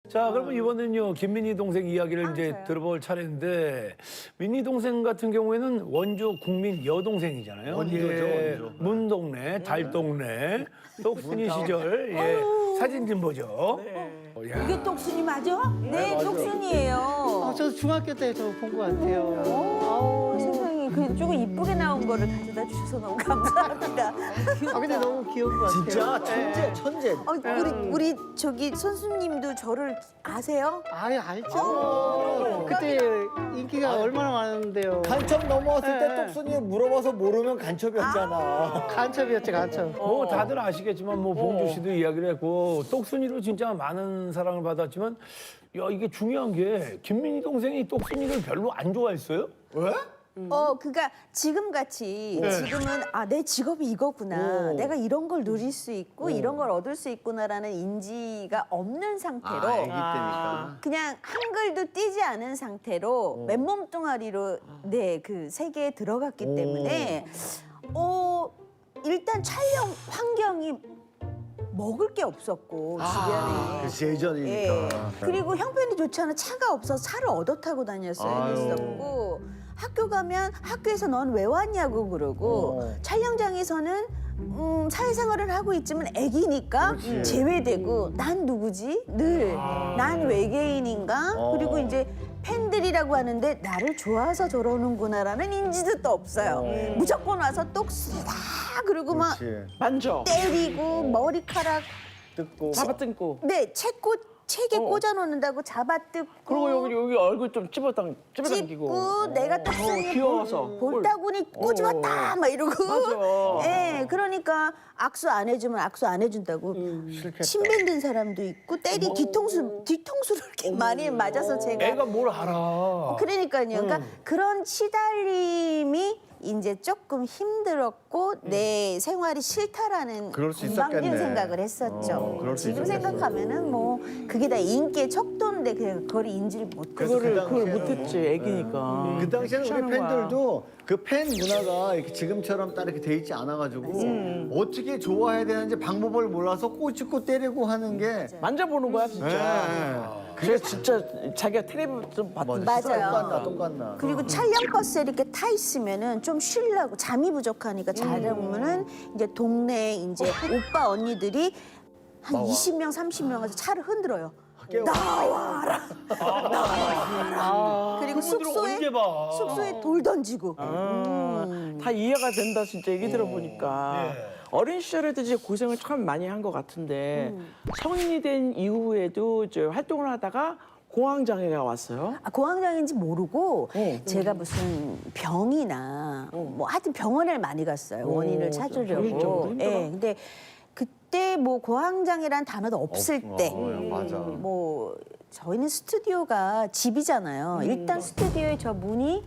자, 그러면 이번엔요 김민희 동생 이야기를 이제 저요? 들어볼 차례인데 민희 동생 같은 경우에는 원조 국민 여동생이잖아요. 원조죠, 원조. 문동네, 달동네, 똑순이 시절 사진 좀 보죠. 야. 이게 똑순이 맞아? 네, 똑순이에요. 저 중학교 때 저 본 것 같아요. 아우, 세상에. 그 조금 이쁘게 나온 거를 가져다 주셔서 너무 감사합니다. 근데 너무 귀여운 것 같아요. 진짜 천재, 천재. 우리 저기 선수님도 저를 아세요? 아유, 알죠. 그때 인기가 얼마나 많은데요. 간첩 넘어왔을 때 네. 똑순이 물어봐서 모르면 간첩이었잖아. 간첩이었지, 간첩. 뭐 다들 아시겠지만 뭐 봉주 씨도 이야기를 했고 똑순이로 진짜 많은 사랑을 받았지만 야 이게 중요한 게 김민희 동생이 똑순이를 별로 안 좋아했어요? 왜? 그러니까 지금 같이 지금은 내 직업이 이거구나. 내가 이런 걸 누릴 수 있고 이런 걸 얻을 수 있구나라는 인지가 없는 상태로 애기 때니까. 그냥 한글도 띄지 않은 상태로 맨몸 뚱아리로 그 세계에 들어갔기 때문에 일단 촬영 환경이 먹을 게 없었고 주변에. 그치, 예전이니까. 예. 그리고 형편이 좋지 않아 차가 없어서 차를 얻어 타고 다녔어야 아유. 됐었고 학교 가면 학교에서 넌 왜 왔냐고 그러고 촬영장에서는 사회생활을 하고 있지만 애기니까 그렇지. 제외되고 난 누구지? 늘 난 외계인인가? 그리고 이제 팬들이라고 하는데 나를 좋아서 저러는구나라는 인지도 또 없어요. 무조건 와서 똑순이다 그러고 막 그렇지. 만져. 때리고 머리카락 뜯고. 잡아뜯고. 책에 꽂아 놓는다고 잡아뜯고 그리고 여기 얼굴 좀 찝어당기고. 찝고 내가 똑순이 귀여워서. 볼따구니 꼬집었다 막 이러고 맞아. 예 그러니까 악수 안 해주면 악수 안 해준다고 침뱉는 사람도 있고 뒤통수를 이렇게 많이 맞아서 제가 애가 뭘 알아? 그러니까요. 그러니까 그런 시달림이 이제 조금 힘들었고 내 생활이 싫다라는 그럴 수 건방진 있었겠네. 생각을 했었죠. 그럴 수 지금 있었겠어. 생각하면은 뭐 그게 다 인기의 척도인데 그걸 인지를 못했어요. 그래서 그 그걸 당시에는- 못했지 애기니까. 그 당시에는 우리 하는 거야. 팬들도 그 팬 문화가 이렇게 지금처럼 딱 이렇게 돼 있지 않아가지고 어떻게 좋아해야 되는지 방법을 몰라서 꼬집고 때리고 하는 게 만져보는 거야 진짜. 예. 그래서 진짜 자기가 텔레비 좀 봤던. 맞아요. 똑같나. 그리고 촬영 버스에 이렇게 타 있으면은 좀 쉬려고 잠이 부족하니까 자려면은 이제 동네 이제 오빠 언니들이 한 20명, 30명 와서 차를 흔들어요. 나와라. 그리고 그분들은 언제 봐? 숙소에 돌 던지고. 다 이해가 된다 진짜 얘기 들어보니까. 어린 시절에도 이제 고생을 참 많이 한 것 같은데 성인이 된 이후에도 저 활동을 하다가 공황장애가 왔어요. 공황장애인지 모르고 제가 무슨 병이나 뭐 하여튼 병원을 많이 갔어요. 원인을 찾으려고. 정신적으로 힘들어. 예. 근데 그때 뭐 공황장애란 단어도 없을 때 맞아. 뭐 저희는 스튜디오가 집이잖아요. 일단 스튜디오에 저 문이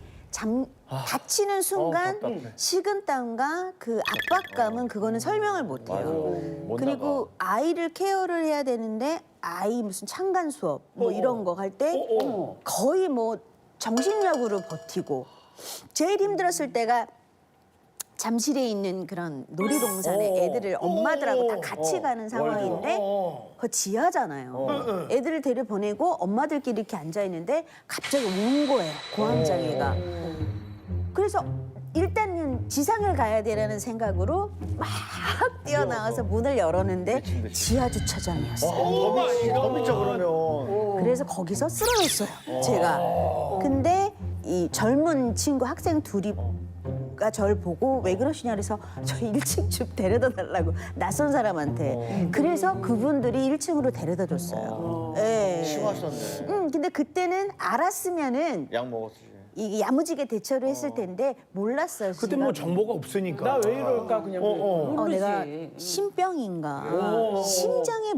닫히는 순간 식은땀과 그 압박감은 그거는 설명을 못 해요. 못 그리고 아이를 케어를 해야 되는데 아이 무슨 창간 수업 뭐 이런 거 갈 때 거의 뭐 정신력으로 버티고 제일 힘들었을 때가 잠실에 있는 그런 놀이동산에 애들을 엄마들하고 다 같이 가는 상황인데 그거 지하잖아요. 애들을 데려 보내고 엄마들끼리 이렇게 앉아 있는데 갑자기 온 거예요. 공황장애가. 그래서 일단은 지상을 가야 되라는 생각으로 막 뛰어나와서 문을 열었는데 지하 주차장이었어요. 더 미쳐 그러면. 그래서 거기서 쓰러졌어요. 제가. 근데 이 젊은 친구 학생 둘이 절 보고 왜 그러시냐 그래서 저 1층 좀 데려다 달라고 낯선 사람한테 그래서 그분들이 1층으로 데려다 줬어요. 예. 심하셨네. 근데 그때는 알았으면은 약 먹었지. 이게 야무지게 대처를 했을 텐데 몰랐어요. 그때 뭐 정보가 없으니까. 나 왜 이럴까 그냥 모르지. 내가 신병인가 심장에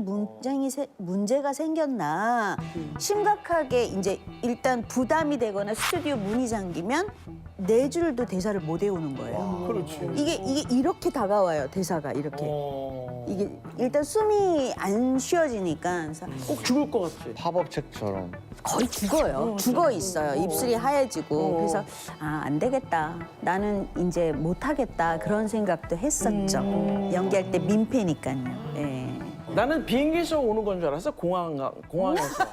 문제가 생겼나 심각하게 이제 일단 부담이 되거나 스튜디오 문이 잠기면 네 줄도 대사를 못 외우는 거예요. 그렇지. 이게 이렇게 다가와요. 대사가 이렇게 이게 일단 숨이 안 쉬어지니까 그래서 꼭 죽을 것 같아. 팝업책처럼. 거의 죽어요. 죽어 있어요. 입술이 하얘지고. 그래서 안 되겠다. 나는 이제 못 하겠다. 그런 생각도 했었죠. 연기할 때 민폐니까요. 예. 나는 비행기에서 오는 건 줄 알았어. 공항에서.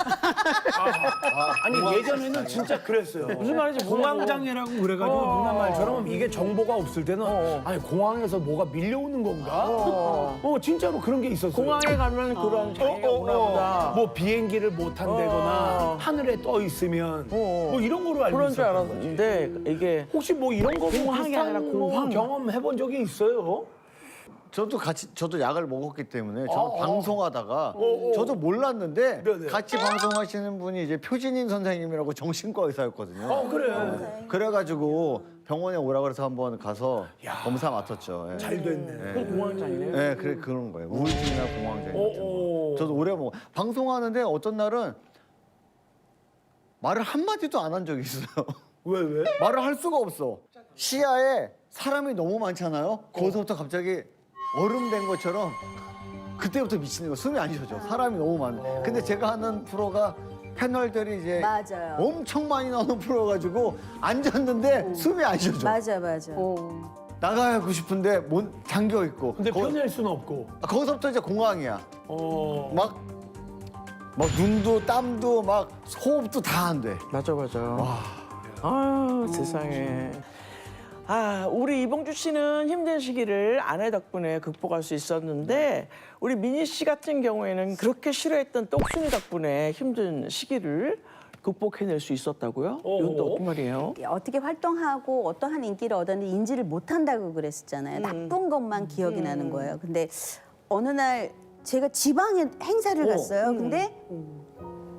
아니 예전에는 진짜 그랬어요. 무슨 말인지 공황장애라고 그래가지고 누나 말처럼 이게 정보가 없을 때는 아니 공항에서 뭐가 밀려오는 건가? 진짜로 그런 게 있었어요. 공항에 가면 그런 장애가 오나 보다. 뭐 비행기를 못 탄다거나 하늘에 떠 있으면 뭐 이런 거로 알고 그런 줄 있었던 거지. 알았는데 이게 혹시 뭐 이런 거 공황이 비슷한 아니라 뭐 공황. 경험해 본 적이 있어요? 저도 약을 먹었기 때문에 저는 방송하다가 어. 저도 몰랐는데 네네. 같이 방송하시는 분이 이제 표진인 선생님이라고 정신과 의사였거든요. 그래. 그래가지고 병원에 오라 그래서 한번 가서 검사 맡았죠. 예. 잘 됐네. 그 공황장애네요. 네, 그런 거예요. 우울증이나 공황장애 같은 거. 오. 저도 오래 방송하는데 어떤 날은 말을 한마디도 안 한 적이 있어요. 왜? 말을 할 수가 없어. 시야에 사람이 너무 많잖아요. 거기서부터 갑자기 얼음 된 것처럼 그때부터 미치는 거. 숨이 안 쉬어져. 사람이 너무 많아. 근데 제가 하는 프로가 패널들이 이제 맞아요. 엄청 많이 나오는 프로가지고 앉았는데 숨이 안 쉬어져. 맞아. 나가고 싶은데 못 잠겨 있고. 근데 편할 수는 없고. 거기서부터 이제 공황이야. 막 눈도 땀도 막 호흡도 다 안 돼. 맞아. 아유, 세상에. 우리 이봉주 씨는 힘든 시기를 아내 덕분에 극복할 수 있었는데 우리 민희 씨 같은 경우에는 그렇게 싫어했던 똑순이 덕분에 힘든 시기를 극복해낼 수 있었다고요? 이건 또 어떤 말이에요? 어떻게 활동하고 어떠한 인기를 얻었는데 인지를 못한다고 그랬었잖아요. 나쁜 것만 기억이 나는 거예요. 근데 어느 날 제가 지방에 행사를 갔어요. 근데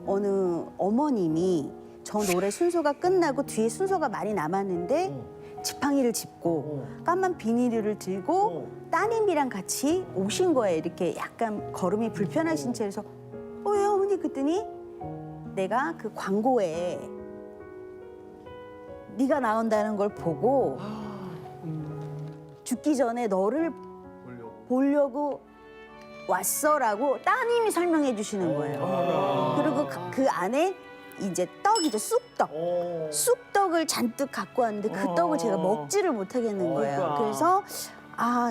어느 어머님이 저 노래 순서가 끝나고 뒤에 순서가 많이 남았는데 지팡이를 짚고 까만 비닐을 들고 따님이랑 같이 오신 거예요. 이렇게 약간 걸음이 불편하신 채에서 왜요 어머니 그랬더니 내가 그 광고에 네가 나온다는 걸 보고 죽기 전에 너를 보려고 왔어라고 따님이 설명해 주시는 거예요. 그리고 그 안에 이제 떡이죠, 쑥떡. 쑥떡을 잔뜩 갖고 왔는데 그 떡을 제가 먹지를 못하겠는 거예요. 그래서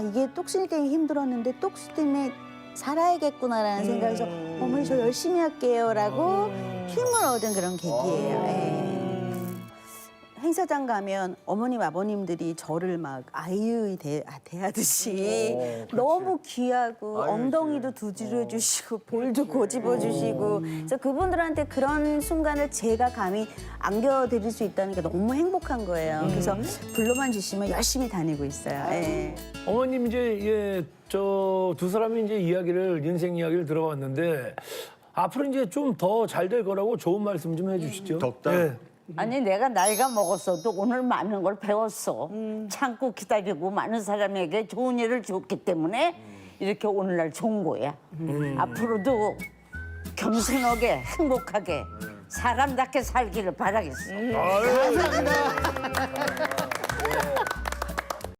이게 똑순이 때문에 힘들었는데 똑순이 때문에 살아야겠구나라는 생각에서 어머니 저 열심히 할게요라고 힘을 얻은 그런 계기예요. 예. 행사장 가면 어머님 아버님들이 저를 막 아이의 대하듯이 너무 귀하고 엉덩이도 두드려 주시고 볼도 고집어 주시고 그래서 그분들한테 그런 순간을 제가 감히 안겨드릴 수 있다는 게 너무 행복한 거예요. 그래서 불러만 주시면 열심히 다니고 있어요. 예. 어머님 이제 저 두 사람이 이제 인생 이야기를 들어봤는데 앞으로 이제 좀 더 잘 될 거라고 좋은 말씀 좀 해주시죠. 덕담? 예. 아니 내가 나이가 먹었어도 오늘 많은 걸 배웠어. 참고 기다리고 많은 사람에게 좋은 일을 줬기 때문에 이렇게 오늘날 좋은 거야. 앞으로도 겸손하게 행복하게 사람답게 살기를 바라겠어. 감사합니다.